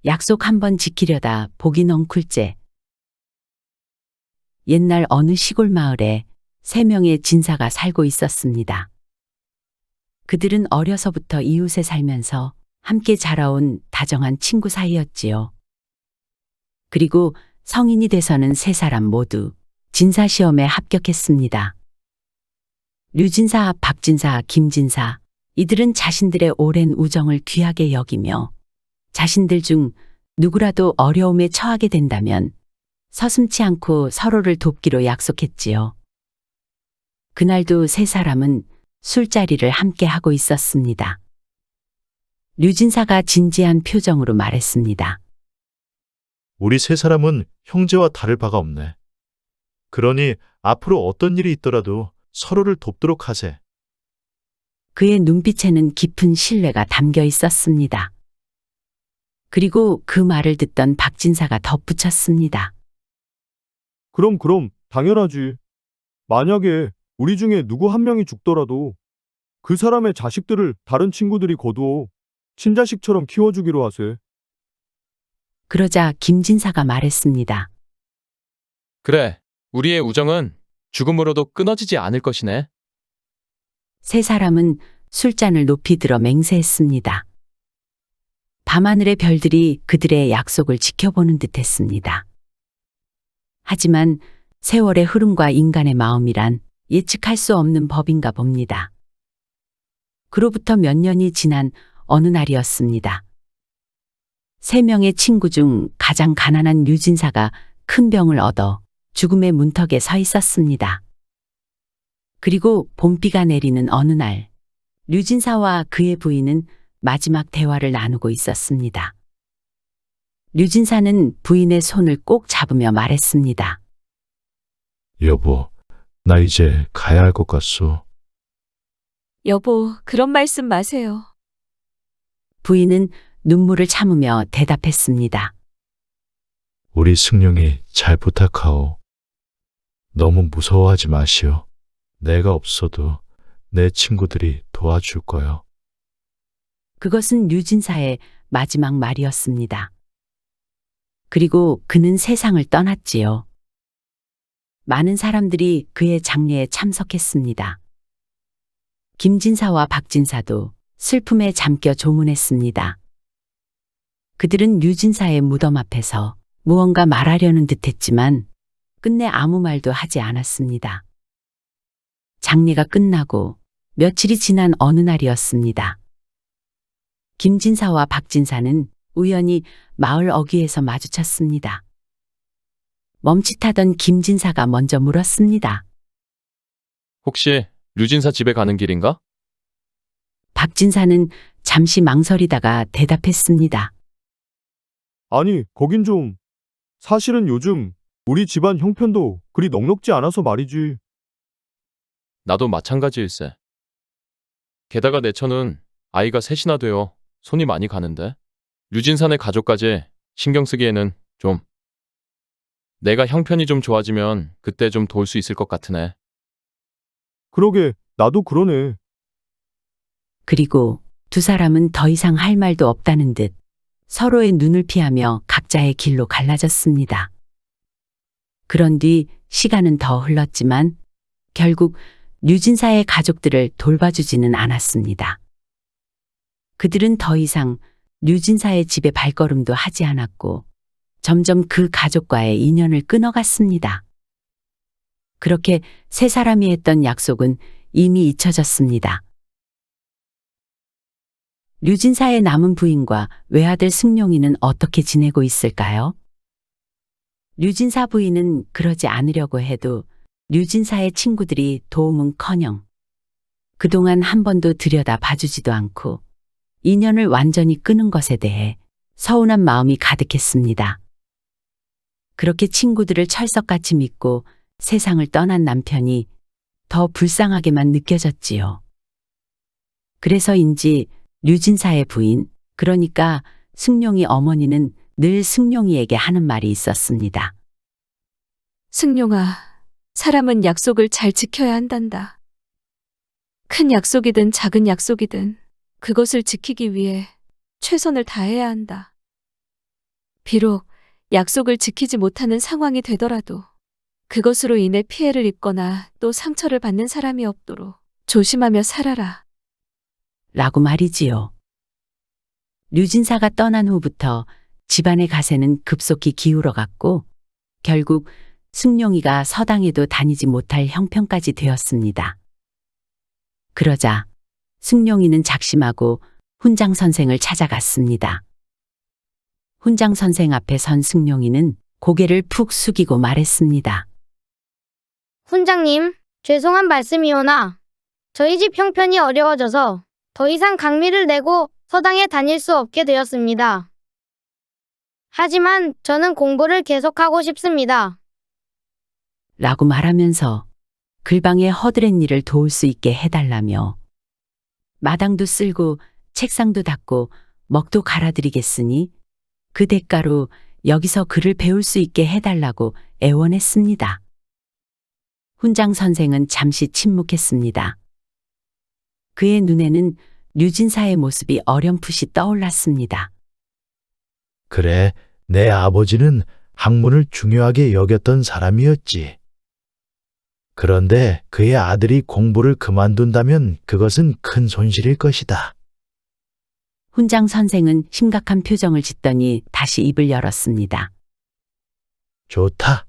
약속 한번 지키려다 복이 넝쿨째. 옛날 어느 시골 마을에 3명의 진사가 살고 있었습니다. 그들은 어려서부터 이웃에 살면서 함께 자라온 다정한 친구 사이였지요. 그리고 성인이 돼서는 3사람 모두 진사 시험에 합격했습니다. 류진사, 박진사, 김진사, 이들은 자신들의 오랜 우정을 귀하게 여기며 자신들 중 누구라도 어려움에 처하게 된다면 서슴지 않고 서로를 돕기로 약속했지요. 그날도 3사람은 술자리를 함께 하고 있었습니다. 류진사가 진지한 표정으로 말했습니다. 우리 3사람은 형제와 다를 바가 없네. 그러니 앞으로 어떤 일이 있더라도 서로를 돕도록 하세. 그의 눈빛에는 깊은 신뢰가 담겨 있었습니다. 그리고 그 말을 듣던 박진사가 덧붙였습니다. 그럼 당연하지. 만약에 우리 중에 누구 한 명이 죽더라도 그 사람의 자식들을 다른 친구들이 거두어 친자식처럼 키워주기로 하세. 그러자 김진사가 말했습니다. 그래, 우리의 우정은 죽음으로도 끊어지지 않을 것이네. 3사람은 술잔을 높이 들어 맹세했습니다. 밤하늘의 별들이 그들의 약속을 지켜보는 듯했습니다. 하지만 세월의 흐름과 인간의 마음이란 예측할 수 없는 법인가 봅니다. 그로부터 몇 년이 지난 어느 날이었습니다. 3명의 친구 중 가장 가난한 류진사가 큰 병을 얻어 죽음의 문턱에 서 있었습니다. 그리고 봄비가 내리는 어느 날, 류진사와 그의 부인은 마지막 대화를 나누고 있었습니다. 류진사는 부인의 손을 꼭 잡으며 말했습니다. 여보, 나 이제 가야 할 것 같소. 여보, 그런 말씀 마세요. 부인은 눈물을 참으며 대답했습니다. 우리 승룡이 잘 부탁하오. 너무 무서워하지 마시오. 내가 없어도 내 친구들이 도와줄 거요. 그것은 류진사의 마지막 말이었습니다. 그리고 그는 세상을 떠났지요. 많은 사람들이 그의 장례에 참석했습니다. 김진사와 박진사도 슬픔에 잠겨 조문했습니다. 그들은 류진사의 무덤 앞에서 무언가 말하려는 듯했지만 끝내 아무 말도 하지 않았습니다. 장례가 끝나고 며칠이 지난 어느 날이었습니다. 김진사와 박진사는 우연히 마을 어귀에서 마주쳤습니다. 멈칫하던 김진사가 먼저 물었습니다. 혹시 류진사 집에 가는 길인가? 박진사는 잠시 망설이다가 대답했습니다. 아니, 거긴 좀. 사실은 요즘 우리 집안 형편도 그리 넉넉지 않아서 말이지. 나도 마찬가지일세. 게다가 내 처는 아이가 3이나 되어 손이 많이 가는데 류진사네 가족까지 신경 쓰기에는 좀. 내가 형편이 좀 좋아지면 그때 좀 도울 수 있을 것 같으네. 그러게, 나도 그러네. 그리고 2사람은 더 이상 할 말도 없다는 듯 서로의 눈을 피하며 각자의 길로 갈라졌습니다. 그런 뒤 시간은 더 흘렀지만 결국 류진사의 가족들을 돌봐주지는 않았습니다. 그들은 더 이상 류진사의 집에 발걸음도 하지 않았고 점점 그 가족과의 인연을 끊어갔습니다. 그렇게 3사람이 했던 약속은 이미 잊혀졌습니다. 류진사의 남은 부인과 외아들 승룡이는 어떻게 지내고 있을까요? 류진사 부인은 그러지 않으려고 해도 류진사의 친구들이 도움은커녕 그동안 한 번도 들여다 봐주지도 않고 인연을 완전히 끊은 것에 대해 서운한 마음이 가득했습니다. 그렇게 친구들을 철석같이 믿고 세상을 떠난 남편이 더 불쌍하게만 느껴졌지요. 그래서인지 류진사의 부인, 그러니까 승룡이 어머니는 늘 승룡이에게 하는 말이 있었습니다. 승룡아, 사람은 약속을 잘 지켜야 한단다. 큰 약속이든 작은 약속이든 그것을 지키기 위해 최선을 다해야 한다. 비록 약속을 지키지 못하는 상황이 되더라도 그것으로 인해 피해를 입거나 또 상처를 받는 사람이 없도록 조심하며 살아라. 라고 말이지요. 류진사가 떠난 후부터 집안의 가세는 급속히 기울어갔고 결국 승용이가 서당에도 다니지 못할 형편까지 되었습니다. 그러자 승용이는 작심하고 훈장 선생을 찾아갔습니다. 훈장 선생 앞에 선 승용이는 고개를 푹 숙이고 말했습니다. 훈장님, 죄송한 말씀이오나 저희 집 형편이 어려워져서 더 이상 강미를 내고 서당에 다닐 수 없게 되었습니다. 하지만 저는 공부를 계속하고 싶습니다. 라고 말하면서 글방의 허드렛 일을 도울 수 있게 해달라며 마당도 쓸고 책상도 닦고 먹도 갈아드리겠으니 그 대가로 여기서 글을 배울 수 있게 해달라고 애원했습니다. 훈장 선생은 잠시 침묵했습니다. 그의 눈에는 류진사의 모습이 어렴풋이 떠올랐습니다. 그래, 내 아버지는 학문을 중요하게 여겼던 사람이었지. 그런데 그의 아들이 공부를 그만둔다면 그것은 큰 손실일 것이다. 훈장 선생은 심각한 표정을 짓더니 다시 입을 열었습니다. 좋다.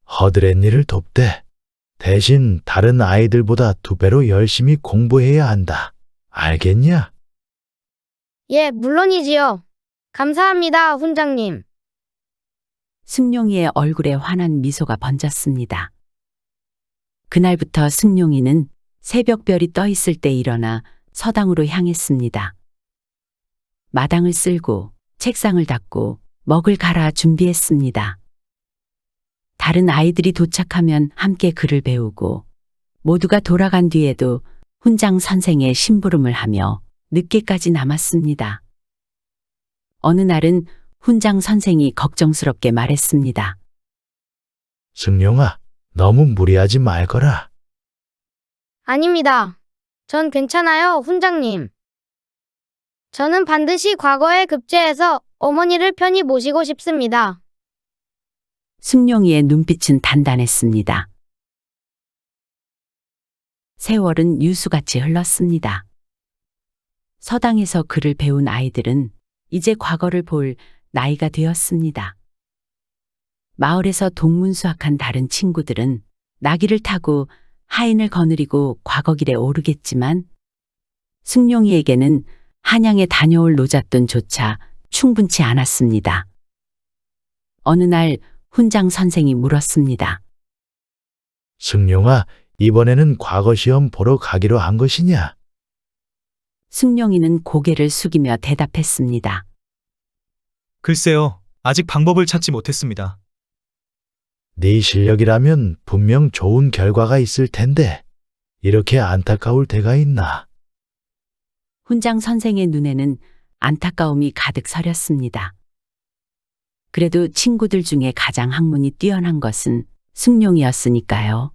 허드렛 일을 돕되 대신 다른 아이들보다 2배로 열심히 공부해야 한다. 알겠냐? 예, 물론이지요. 감사합니다, 훈장님. 승용이의 얼굴에 환한 미소가 번졌습니다. 그날부터 승용이는 새벽별이 떠 있을 때 일어나 서당으로 향했습니다. 마당을 쓸고 책상을 닦고 먹을 갈아 준비했습니다. 다른 아이들이 도착하면 함께 글을 배우고 모두가 돌아간 뒤에도 훈장 선생의 심부름을 하며 늦게까지 남았습니다. 어느 날은 훈장 선생이 걱정스럽게 말했습니다. 승용아, 너무 무리하지 말거라. 아닙니다. 전 괜찮아요, 훈장님. 저는 반드시 과거에 급제해서 어머니를 편히 모시고 싶습니다. 승용이의 눈빛은 단단했습니다. 세월은 유수같이 흘렀습니다. 서당에서 글을 배운 아이들은 이제 과거를 볼 나이가 되었습니다. 마을에서 동문수학한 다른 친구들은 나귀를 타고 하인을 거느리고 과거길에 오르겠지만 승용이에게는 한양에 다녀올 노잣돈조차 충분치 않았습니다. 어느 날 훈장 선생이 물었습니다. 승용아, 이번에는 과거 시험 보러 가기로 한 것이냐? 승용이는 고개를 숙이며 대답했습니다. 글쎄요, 아직 방법을 찾지 못했습니다. 네 실력이라면 분명 좋은 결과가 있을 텐데 이렇게 안타까울 때가 있나? 훈장 선생의 눈에는 안타까움이 가득 서렸습니다. 그래도 친구들 중에 가장 학문이 뛰어난 것은 승용이었으니까요.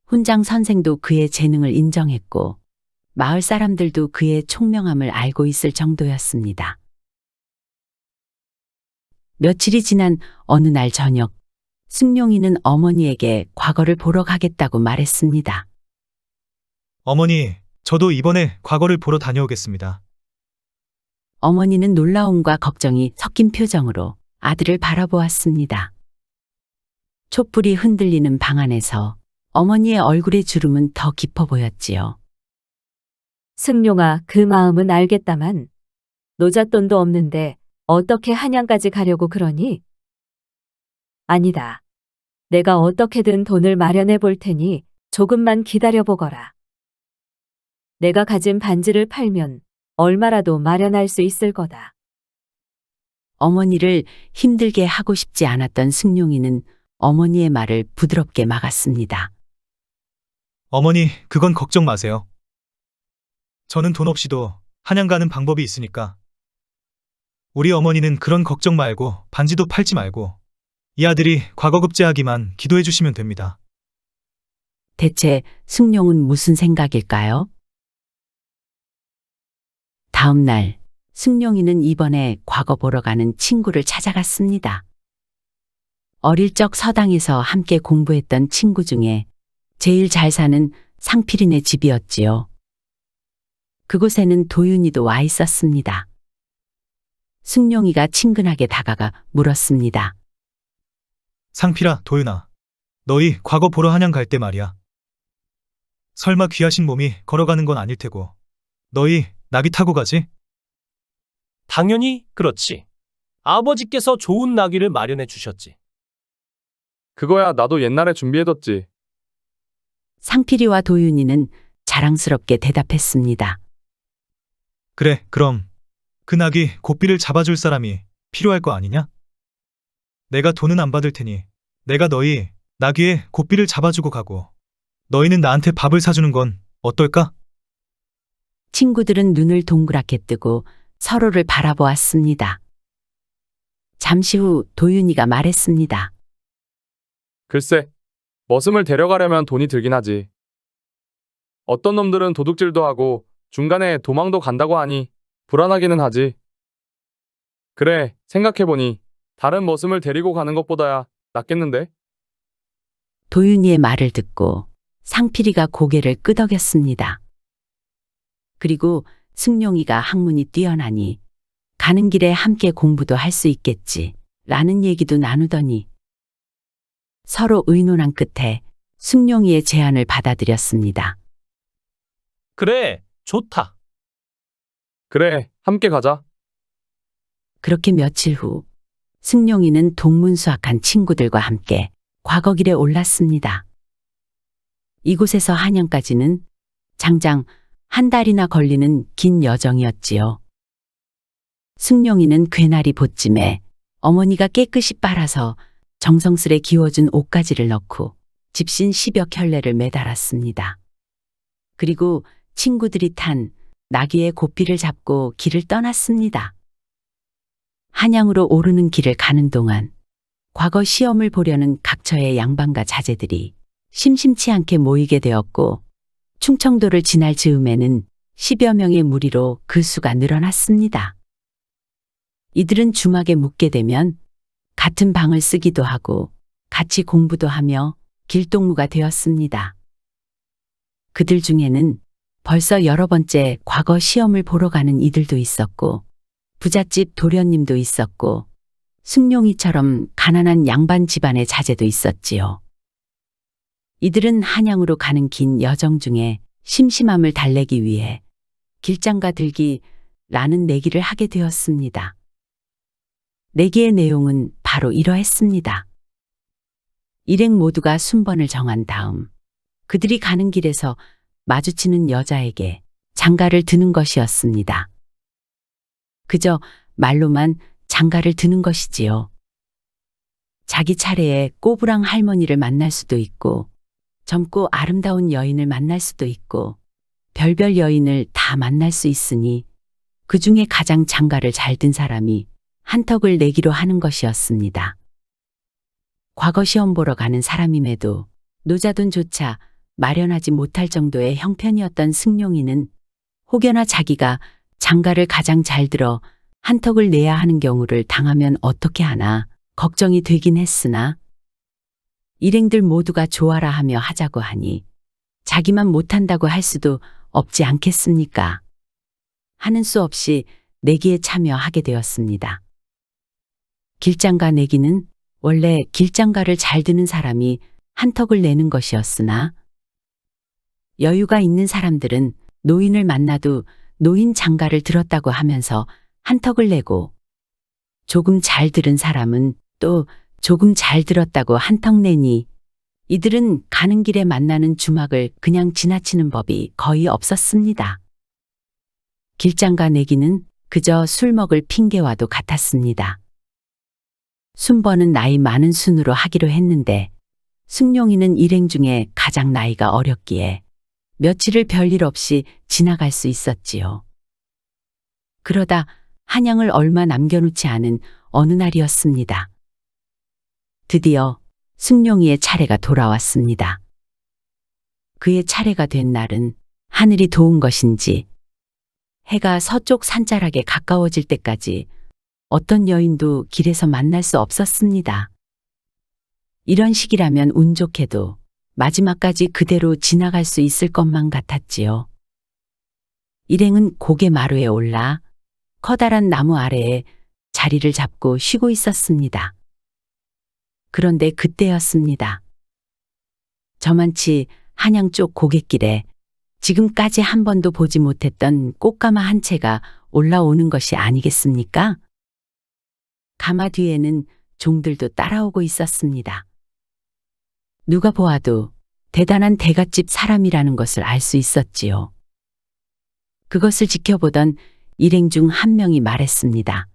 훈장 선생도 그의 재능을 인정했고 마을 사람들도 그의 총명함을 알고 있을 정도였습니다. 며칠이 지난 어느 날 저녁, 승용이는 어머니에게 과거를 보러 가겠다고 말했습니다. 어머니, 저도 이번에 과거를 보러 다녀오겠습니다. 어머니는 놀라움과 걱정이 섞인 표정으로 아들을 바라보았습니다. 촛불이 흔들리는 방 안에서 어머니의 얼굴의 주름은 더 깊어 보였지요. 승용아, 그 마음은 알겠다만 노잣돈도 없는데 어떻게 한양까지 가려고 그러니? 아니다. 내가 어떻게든 돈을 마련해 볼 테니 조금만 기다려 보거라. 내가 가진 반지를 팔면 얼마라도 마련할 수 있을 거다. 어머니를 힘들게 하고 싶지 않았던 승용이는 어머니의 말을 부드럽게 막았습니다. 어머니, 그건 걱정 마세요. 저는 돈 없이도 한양 가는 방법이 있으니까. 우리 어머니는 그런 걱정 말고 반지도 팔지 말고 이 아들이 과거 급제하기만 기도해 주시면 됩니다. 대체 승용은 무슨 생각일까요? 다음 날 승용이는 이번에 과거 보러 가는 친구를 찾아갔습니다. 어릴 적 서당에서 함께 공부했던 친구 중에 제일 잘 사는 상필이네 집이었지요. 그곳에는 도윤이도 와 있었습니다. 승용이가 친근하게 다가가 물었습니다. 상필아, 도윤아. 너희 과거 보러 한양 갈 때 말이야. 설마 귀하신 몸이 걸어가는 건 아닐 테고. 너희 나귀 타고 가지? 당연히 그렇지. 아버지께서 좋은 나귀를 마련해 주셨지. 그거야 나도 옛날에 준비해뒀지. 상필이와 도윤이는 자랑스럽게 대답했습니다. 그래, 그럼 그 나귀 고삐를 잡아줄 사람이 필요할 거 아니냐? 내가 돈은 안 받을 테니 내가 너희 나귀의 고삐를 잡아주고 가고 너희는 나한테 밥을 사주는 건 어떨까? 친구들은 눈을 동그랗게 뜨고 서로를 바라보았습니다. 잠시 후 도윤이가 말했습니다. 글쎄, 머슴을 데려가려면 돈이 들긴 하지. 어떤 놈들은 도둑질도 하고 중간에 도망도 간다고 하니 불안하기는 하지. 그래, 생각해보니 다른 머슴을 데리고 가는 것보다야 낫겠는데? 도윤이의 말을 듣고 상필이가 고개를 끄덕였습니다. 그리고 승용이가 학문이 뛰어나니 가는 길에 함께 공부도 할 수 있겠지 라는 얘기도 나누더니 서로 의논한 끝에 승용이의 제안을 받아들였습니다. 그래, 좋다. 그래, 함께 가자. 그렇게 며칠 후 승용이는 동문수학한 친구들과 함께 과거길에 올랐습니다. 이곳에서 한양까지는 장장 한 달이나 걸리는 긴 여정이었지요. 승용이는 괴나리 보찜에 어머니가 깨끗이 빨아서 정성스레 기워준 옷가지를 넣고 집신 10여 켤레를 매달았습니다. 그리고 친구들이 탄 나귀의 고삐를 잡고 길을 떠났습니다. 한양으로 오르는 길을 가는 동안 과거 시험을 보려는 각처의 양반과 자제들이 심심치 않게 모이게 되었고 충청도를 지날 즈음에는 10여 명의 무리로 그 수가 늘어났습니다. 이들은 주막에 묵게 되면 같은 방을 쓰기도 하고 같이 공부도 하며 길동무가 되었습니다. 그들 중에는 벌써 여러 번째 과거 시험을 보러 가는 이들도 있었고 부잣집 도련님도 있었고 승용이처럼 가난한 양반 집안의 자제도 있었지요. 이들은 한양으로 가는 긴 여정 중에 심심함을 달래기 위해 길장가 들기라는 내기를 하게 되었습니다. 내기의 내용은 바로 이러했습니다. 일행 모두가 순번을 정한 다음 그들이 가는 길에서 마주치는 여자에게 장가를 드는 것이었습니다. 그저 말로만 장가를 드는 것이지요. 자기 차례에 꼬부랑 할머니를 만날 수도 있고 젊고 아름다운 여인을 만날 수도 있고 별별 여인을 다 만날 수 있으니 그 중에 가장 장가를 잘 든 사람이 한턱을 내기로 하는 것이었습니다. 과거 시험 보러 가는 사람임에도 노자돈조차 마련하지 못할 정도의 형편이었던 승용이는 혹여나 자기가 장가를 가장 잘 들어 한턱을 내야 하는 경우를 당하면 어떻게 하나 걱정이 되긴 했으나 일행들 모두가 좋아라 하며 하자고 하니 자기만 못한다고 할 수도 없지 않겠습니까? 하는 수 없이 내기에 참여하게 되었습니다. 길장가 내기는 원래 길장가를 잘 드는 사람이 한턱을 내는 것이었으나 여유가 있는 사람들은 노인을 만나도 노인 장가를 들었다고 하면서 한턱을 내고 조금 잘 들은 사람은 또 조금 잘 들었다고 한턱 내니 이들은 가는 길에 만나는 주막을 그냥 지나치는 법이 거의 없었습니다. 길장가 내기는 그저 술 먹을 핑계와도 같았습니다. 순번은 나이 많은 순으로 하기로 했는데 승용이는 일행 중에 가장 나이가 어렸기에 며칠을 별일 없이 지나갈 수 있었지요. 그러다 한양을 얼마 남겨놓지 않은 어느 날이었습니다. 드디어 승용이의 차례가 돌아왔습니다. 그의 차례가 된 날은 하늘이 도운 것인지 해가 서쪽 산자락에 가까워질 때까지 어떤 여인도 길에서 만날 수 없었습니다. 이런 식이라면 운 좋게도 마지막까지 그대로 지나갈 수 있을 것만 같았지요. 일행은 고개 마루에 올라 커다란 나무 아래에 자리를 잡고 쉬고 있었습니다. 그런데 그때였습니다. 저만치 한양 쪽 고갯길에 지금까지 한 번도 보지 못했던 꽃가마 한 채가 올라오는 것이 아니겠습니까? 가마 뒤에는 종들도 따라오고 있었습니다. 누가 보아도 대단한 대갓집 사람이라는 것을 알 수 있었지요. 그것을 지켜보던 일행 중 한 명이 말했습니다.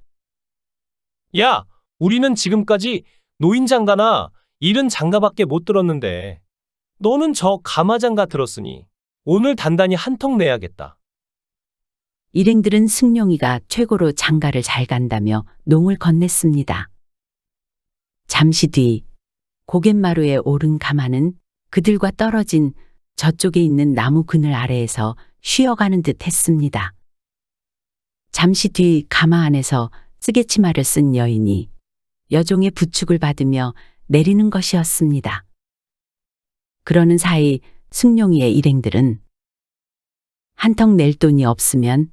야, 우리는 지금까지 노인장가나 이른 장가밖에 못 들었는데 너는 저 가마장가 들었으니 오늘 단단히 한턱 내야겠다. 일행들은 승룡이가 최고로 장가를 잘 간다며 농을 건넸습니다. 잠시 뒤 고갯마루에 오른 가마는 그들과 떨어진 저쪽에 있는 나무 그늘 아래에서 쉬어가는 듯 했습니다. 잠시 뒤 가마 안에서 쓰개치마를 쓴 여인이 여종의 부축을 받으며 내리는 것이었습니다. 그러는 사이 승룡이의 일행들은 한턱 낼 돈이 없으면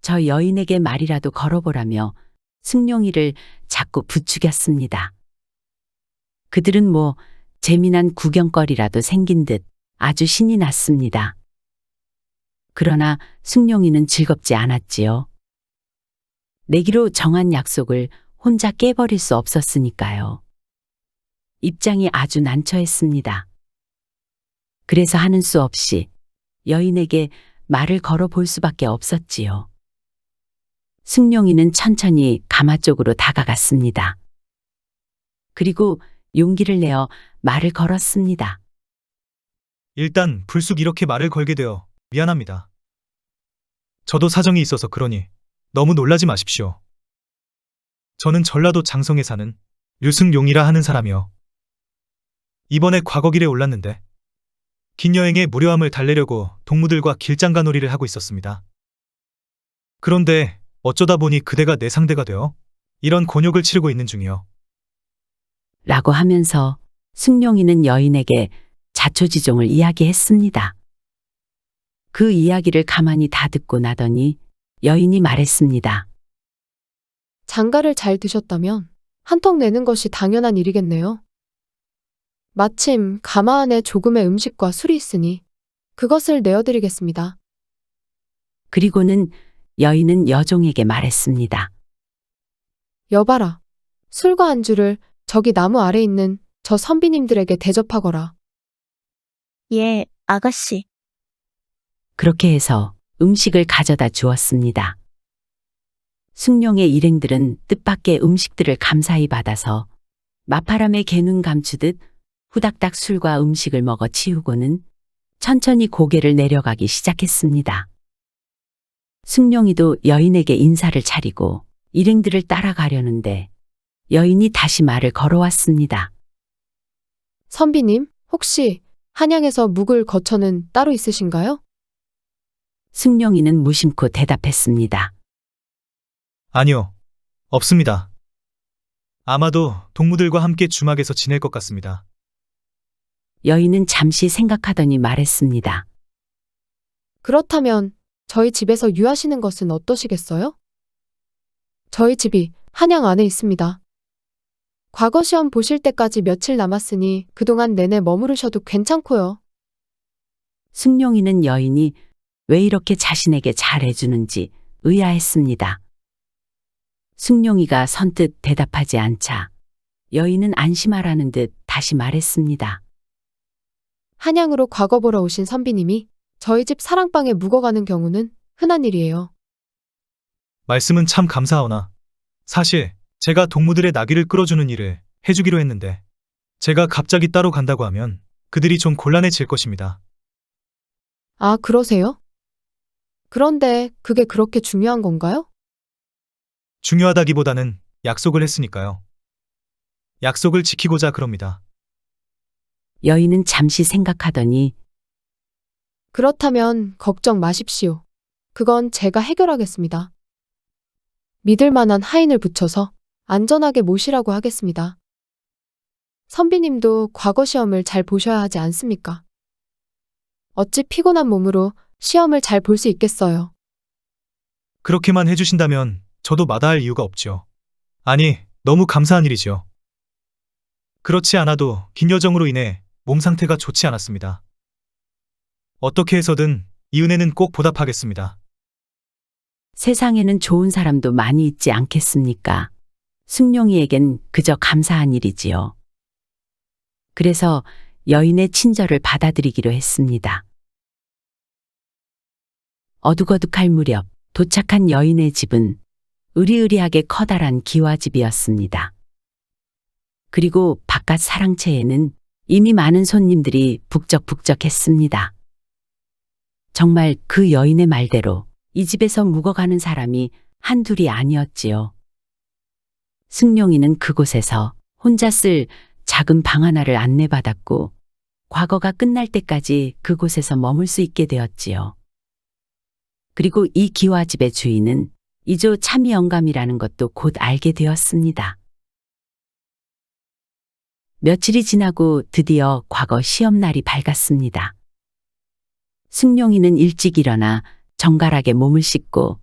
저 여인에게 말이라도 걸어보라며 승룡이를 자꾸 부추겼습니다. 그들은 뭐 재미난 구경거리라도 생긴 듯 아주 신이 났습니다. 그러나 승룡이는 즐겁지 않았지요. 내기로 정한 약속을 혼자 깨버릴 수 없었으니까요. 입장이 아주 난처했습니다. 그래서 하는 수 없이 여인에게 말을 걸어볼 수밖에 없었지요. 승룡이는 천천히 가마 쪽으로 다가갔습니다. 그리고 용기를 내어 말을 걸었습니다. 일단 불쑥 이렇게 말을 걸게 되어 미안합니다. 저도 사정이 있어서 그러니 너무 놀라지 마십시오. 저는 전라도 장성에 사는 류승용이라 하는 사람이요. 이번에 과거길에 올랐는데 긴 여행의 무료함을 달래려고 동무들과 길장가 놀이를 하고 있었습니다. 그런데 어쩌다 보니 그대가 내 상대가 되어 이런 곤욕을 치르고 있는 중이요. 라고 하면서 승룡이는 여인에게 자초지종을 이야기했습니다. 그 이야기를 가만히 다 듣고 나더니 여인이 말했습니다. 장가를 잘 드셨다면 한턱 내는 것이 당연한 일이겠네요. 마침 가마 안에 조금의 음식과 술이 있으니 그것을 내어드리겠습니다. 그리고는 여인은 여종에게 말했습니다. 여봐라, 술과 안주를 저기 나무 아래 있는 저 선비님들에게 대접하거라. 예, 아가씨. 그렇게 해서 음식을 가져다 주었습니다. 승룡의 일행들은 뜻밖의 음식들을 감사히 받아서 마파람에 개눈 감추듯 후닥닥 술과 음식을 먹어 치우고는 천천히 고개를 내려가기 시작했습니다. 승룡이도 여인에게 인사를 차리고 일행들을 따라가려는데 여인이 다시 말을 걸어왔습니다. 선비님, 혹시 한양에서 묵을 거처는 따로 있으신가요? 승룡이는 무심코 대답했습니다. 아니요, 없습니다. 아마도 동무들과 함께 주막에서 지낼 것 같습니다. 여인은 잠시 생각하더니 말했습니다. 그렇다면 저희 집에서 유하시는 것은 어떠시겠어요? 저희 집이 한양 안에 있습니다. 과거 시험 보실 때까지 며칠 남았으니 그동안 내내 머무르셔도 괜찮고요. 승룡이는 여인이 왜 이렇게 자신에게 잘해주는지 의아했습니다. 승룡이가 선뜻 대답하지 않자 여인은 안심하라는 듯 다시 말했습니다. 한양으로 과거 보러 오신 선비님이 저희 집 사랑방에 묵어가는 경우는 흔한 일이에요. 말씀은 참 감사하오나 사실 제가 동무들의 나귀를 끌어주는 일을 해주기로 했는데 제가 갑자기 따로 간다고 하면 그들이 좀 곤란해질 것입니다. 아, 그러세요? 그런데 그게 그렇게 중요한 건가요? 중요하다기보다는 약속을 했으니까요. 약속을 지키고자 그럽니다. 여인은 잠시 생각하더니 그렇다면 걱정 마십시오. 그건 제가 해결하겠습니다. 믿을 만한 하인을 붙여서 안전하게 모시라고 하겠습니다. 선비님도 과거 시험을 잘 보셔야 하지 않습니까? 어찌 피곤한 몸으로 시험을 잘 볼 수 있겠어요. 그렇게만 해주신다면 저도 마다할 이유가 없죠. 아니, 너무 감사한 일이죠. 그렇지 않아도 긴 여정으로 인해 몸 상태가 좋지 않았습니다. 어떻게 해서든 이 은혜는 꼭 보답하겠습니다. 세상에는 좋은 사람도 많이 있지 않겠습니까? 승룡이에겐 그저 감사한 일이지요. 그래서 여인의 친절을 받아들이기로 했습니다. 어둑어둑할 무렵 도착한 여인의 집은 으리으리하게 커다란 기와집이었습니다. 그리고 바깥 사랑채에는 이미 많은 손님들이 북적북적했습니다. 정말 그 여인의 말대로 이 집에서 묵어가는 사람이 한둘이 아니었지요. 승룡이는 그곳에서 혼자 쓸 작은 방 하나를 안내받았고 과거가 끝날 때까지 그곳에서 머물 수 있게 되었지요. 그리고 이 기와집의 주인은 이조 참이영감이라는 것도 곧 알게 되었습니다. 며칠이 지나고 드디어 과거 시험날이 밝았습니다. 승룡이는 일찍 일어나 정갈하게 몸을 씻고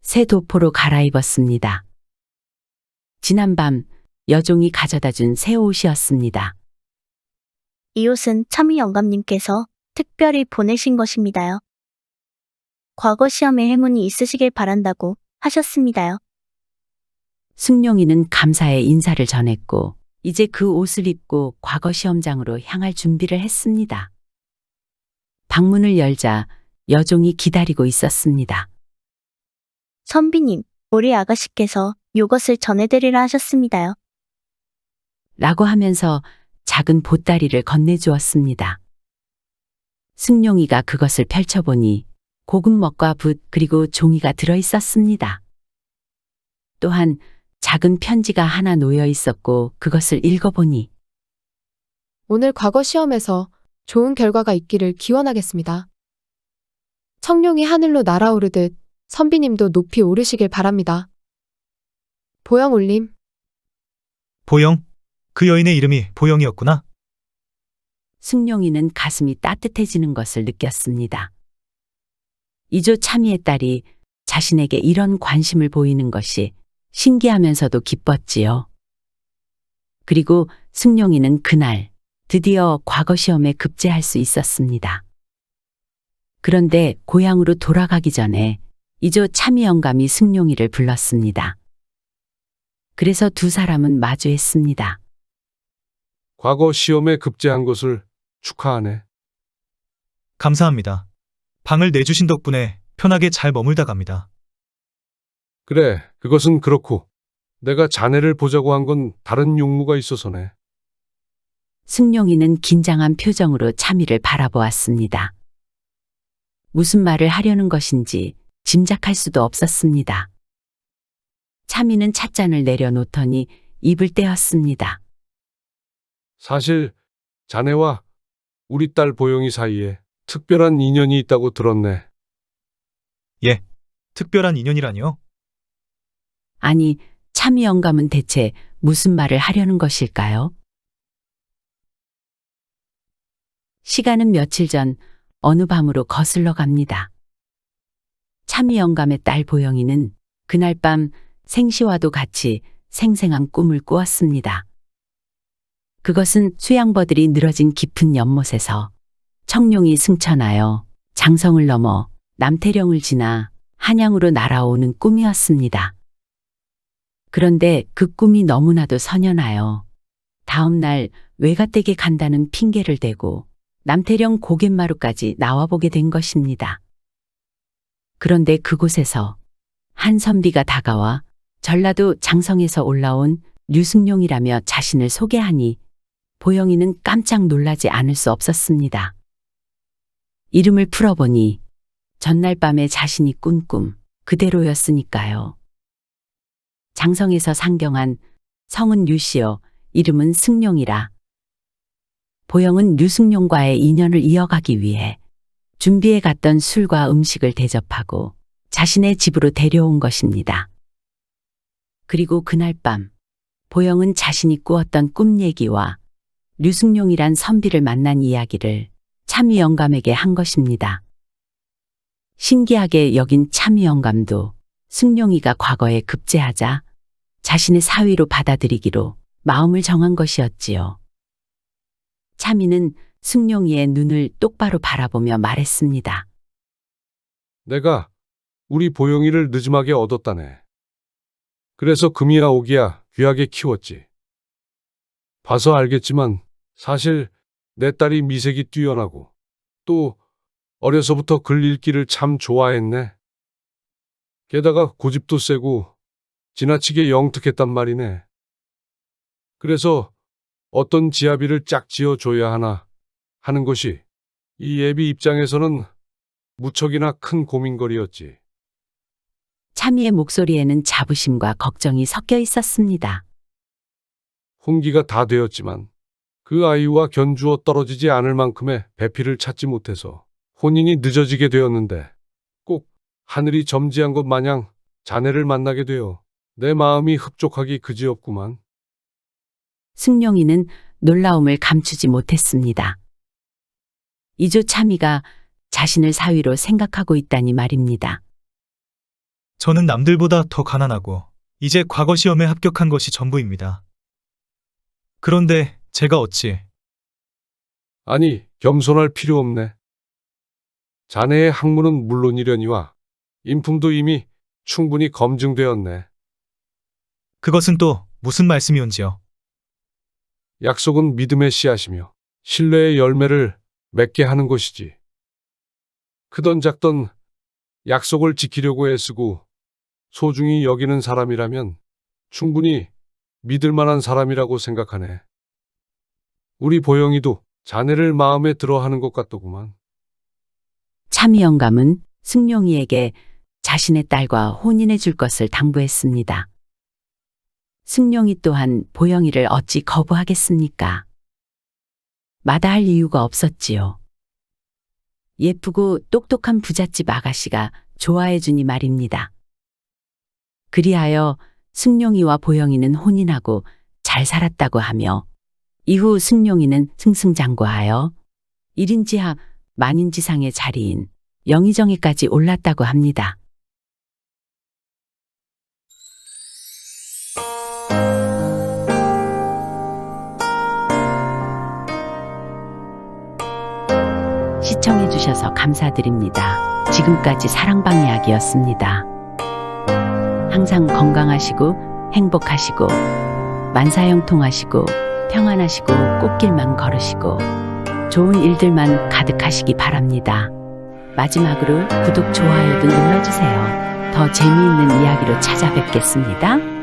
새 도포로 갈아입었습니다. 지난밤 여종이 가져다 준 새 옷이었습니다. 이 옷은 참이 영감님께서 특별히 보내신 것입니다요. 과거 시험에 행운이 있으시길 바란다고 하셨습니다요. 승룡이는 감사의 인사를 전했고 이제 그 옷을 입고 과거 시험장으로 향할 준비를 했습니다. 방문을 열자 여종이 기다리고 있었습니다. 선비님, 우리 아가씨께서 요것을 전해드리라 하셨습니다요. 라고 하면서 작은 보따리를 건네주었습니다. 승룡이가 그것을 펼쳐보니 고급먹과 붓 그리고 종이가 들어있었습니다. 또한 작은 편지가 하나 놓여 있었고 그것을 읽어보니 오늘 과거 시험에서 좋은 결과가 있기를 기원하겠습니다. 청룡이 하늘로 날아오르듯 선비님도 높이 오르시길 바랍니다. 보영 올림. 보영? 그 여인의 이름이 보영이었구나. 승룡이는 가슴이 따뜻해지는 것을 느꼈습니다. 이조 참이의 딸이 자신에게 이런 관심을 보이는 것이 신기하면서도 기뻤지요. 그리고 승룡이는 그날 드디어 과거 시험에 급제할 수 있었습니다. 그런데 고향으로 돌아가기 전에 이조 참이 영감이 승룡이를 불렀습니다. 그래서 두 사람은 마주했습니다. 과거 시험에 급제한 것을 축하하네. 감사합니다. 방을 내주신 덕분에 편하게 잘 머물다 갑니다. 그래, 그것은 그렇고 내가 자네를 보자고 한 건 다른 용무가 있어서네. 승룡이는 긴장한 표정으로 참이를 바라보았습니다. 무슨 말을 하려는 것인지 짐작할 수도 없었습니다. 참이는 찻잔을 내려놓더니 입을 떼었습니다. 사실 자네와 우리 딸 보영이 사이에 특별한 인연이 있다고 들었네. 예, 특별한 인연이라니요? 아니, 참이 영감은 대체 무슨 말을 하려는 것일까요? 시간은 며칠 전 어느 밤으로 거슬러 갑니다. 참이 영감의 딸 보영이는 그날 밤 생시와도 같이 생생한 꿈을 꾸었습니다. 그것은 수양버들이 늘어진 깊은 연못에서 청룡이 승천하여 장성을 넘어 남태령을 지나 한양으로 날아오는 꿈이었습니다. 그런데 그 꿈이 너무나도 선연하여 다음 날 외가댁에 간다는 핑계를 대고 남태령 고갯마루까지 나와보게 된 것입니다. 그런데 그곳에서 한 선비가 다가와 전라도 장성에서 올라온 류승룡이라며 자신을 소개하니 보영이는 깜짝 놀라지 않을 수 없었습니다. 이름을 풀어보니 전날 밤에 자신이 꾼 꿈 그대로였으니까요. 장성에서 상경한 성은 류시요 이름은 승룡이라. 보영은 류승룡과의 인연을 이어가기 위해 준비해 갔던 술과 음식을 대접하고 자신의 집으로 데려온 것입니다. 그리고 그날 밤 보영은 자신이 꾸었던 꿈 얘기와 류승룡이란 선비를 만난 이야기를 참이 영감에게 한 것입니다. 신기하게 여긴 참이 영감도 승룡이가 과거에 급제하자 자신의 사위로 받아들이기로 마음을 정한 것이었지요. 참이는 승룡이의 눈을 똑바로 바라보며 말했습니다. 내가 우리 보영이를 늦음하게 얻었다네. 그래서 금이야 오기야 귀하게 키웠지. 봐서 알겠지만 사실 내 딸이 미색이 뛰어나고 또 어려서부터 글 읽기를 참 좋아했네. 게다가 고집도 세고 지나치게 영특했단 말이네. 그래서 어떤 지아비를 짝 지어줘야 하나 하는 것이 이 예비 입장에서는 무척이나 큰 고민거리였지. 참이의 목소리에는 자부심과 걱정이 섞여 있었습니다. 혼기가 다 되었지만 그 아이와 견주어 떨어지지 않을 만큼의 배필을 찾지 못해서 혼인이 늦어지게 되었는데 꼭 하늘이 점지한 것 마냥 자네를 만나게 되어 내 마음이 흡족하기 그지없구만. 승룡이는 놀라움을 감추지 못했습니다. 이조 참이가 자신을 사위로 생각하고 있다니 말입니다. 저는 남들보다 더 가난하고 이제 과거 시험에 합격한 것이 전부입니다. 그런데 제가 어찌 아니, 겸손할 필요 없네. 자네의 학문은 물론이려니와 인품도 이미 충분히 검증되었네. 그것은 또 무슨 말씀이온지요? 약속은 믿음의 씨앗이며 신뢰의 열매를 맺게 하는 것이지. 크던 작던 약속을 지키려고 애쓰고 소중히 여기는 사람이라면 충분히 믿을 만한 사람이라고 생각하네. 우리 보영이도 자네를 마음에 들어 하는 것 같더구만. 참이 영감은 승룡이에게 자신의 딸과 혼인해 줄 것을 당부했습니다. 승룡이 또한 보영이를 어찌 거부하겠습니까? 마다할 이유가 없었지요. 예쁘고 똑똑한 부잣집 아가씨가 좋아해 주니 말입니다. 그리하여 승룡이와 보영이는 혼인하고 잘 살았다고 하며 이후 승룡이는 승승장구하여 1인지하 만인지상의 자리인 영의정에까지 올랐다고 합니다. 시청해주셔서 감사드립니다. 지금까지 사랑방 이야기였습니다. 항상 건강하시고 행복하시고 만사형통하시고 평안하시고 꽃길만 걸으시고 좋은 일들만 가득하시기 바랍니다. 마지막으로 구독, 좋아요도 눌러주세요. 더 재미있는 이야기로 찾아뵙겠습니다.